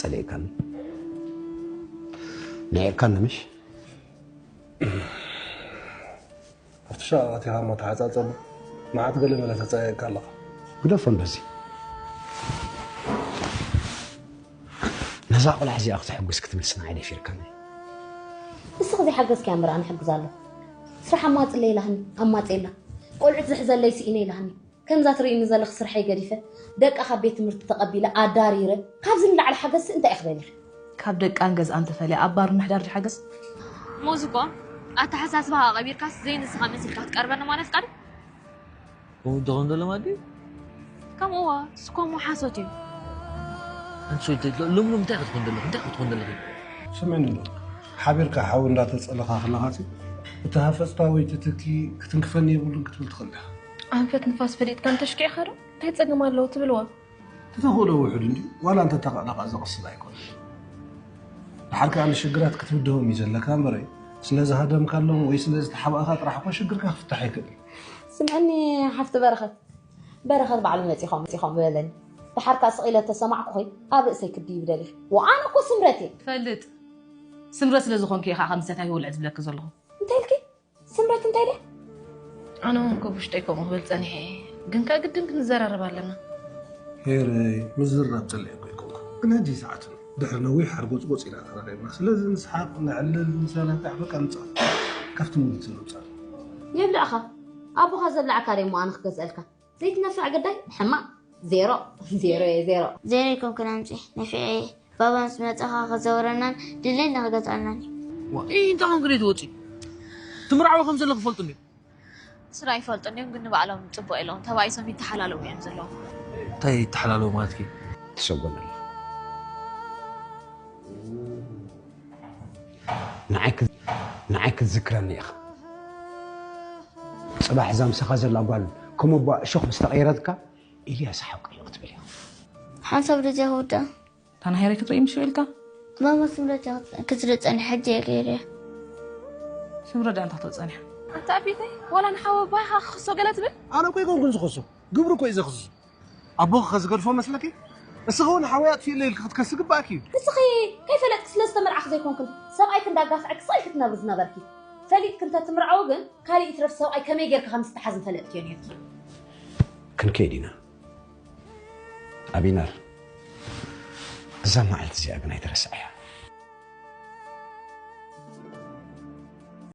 تصليكن نيكن مش افتشاءاتي هم تعزازم ما عاد قل من تتصيق الله قدفن بزي نزاق الحزي أخذ حقس كتمل سنة عيدي فيركن السخزي حقس كاميرا أنا حقس الله صراحة ما تقلي لهني أما تقلي قلعت زحزة ليس إني لهني كم ذات رأي نزل خسر حي قريفة دك أخبيت مرت تقبله أداريره كابزن على حقس أنت أخذني كابدك أنجز أنت فلي أبار نحضر الحقس موزقة أتحساسبها غبير كاس زين الخميس اللي تقربنا ما نفقد ودغون دول مادي كم هو سكون محاسوتي أنت شلت لم تاخذ خندل سمعني له حبيرك حاول لا تسأل خلاصي وتهافستاوي تتكي كتنكفني يقولون كتبل تخلها أنفت نفاس فريد كان تشكي خير تهتسقم الله تبلوا تتقولوا وحدني ولا أنت تقلق أزقص لا يكون الحركة عن الشجرات كتبدهم يزل كامري سلازة هذا مكلم ويسلازة تحبقها راح أكون شجرك أفتحي كده سمعني حفت برخت بعلوماتي خام بلن بحركة صغيرة تسمع كوي أبدأ سيكدي بدلي وأنا كو سمرتي فلت سمرت لزخون كي خمسة هاي ولعت بلاك زلهم انت لكي سمرت انت ليه أنا ممكن بشتيكم قبل تاني جنكا قدم كنزرر بالنا هيري مزرة بتلعب يكون أنا دي ساعتنا دحر نوي حرقوت قوس إلى آخره بس لازم نسحق نعلل مثلا تعرف كم صار كفت موت صار يبدأ أخا أبو هذا العكاري وأنا خجز لك زيت نفع قداي حما زيرو زيريكم كلامتي نفعي بابا سمعت أخا زورنا دليل نخجز عناني إيه أنت عم قريت وجهي تمرعوا خمسة اللي خفلتني سراي فلتني يمكن بعلهم تبوا إلهم تبعي سمي تحلالوا بينزلوا تاي تحلالوا ماتكي تشغل الله نعيك ذكرني يا أخي صباح زام سخازر لأقوال كم أبغى شوف مستغيرتك إلياس حق الوقت بليهم حسب رجهودا أنا هيرك تريم شو إلك ماما سمرت كسرت أنا حجي غيره سمرت أنت تتصنع أنت أبيتي ولا نحاول بايها خصو قالت بي أنا كوي كون كنز خصو قبرو كوي إذا خصو أبوك خز قرفو مسلكي بس هون حويات في الليل كتكسر باكي نسخي كيف لا تسلس تمر أخذ يكون كنت سبعي كنت أقافعك صيف تنبز نبركي فليت كنت تمر عوجن كاري يترف سبعي كم يجرك خمسة حزم فلقت يعني كن كيدينا أبينار زمان على تزياق نايترسعها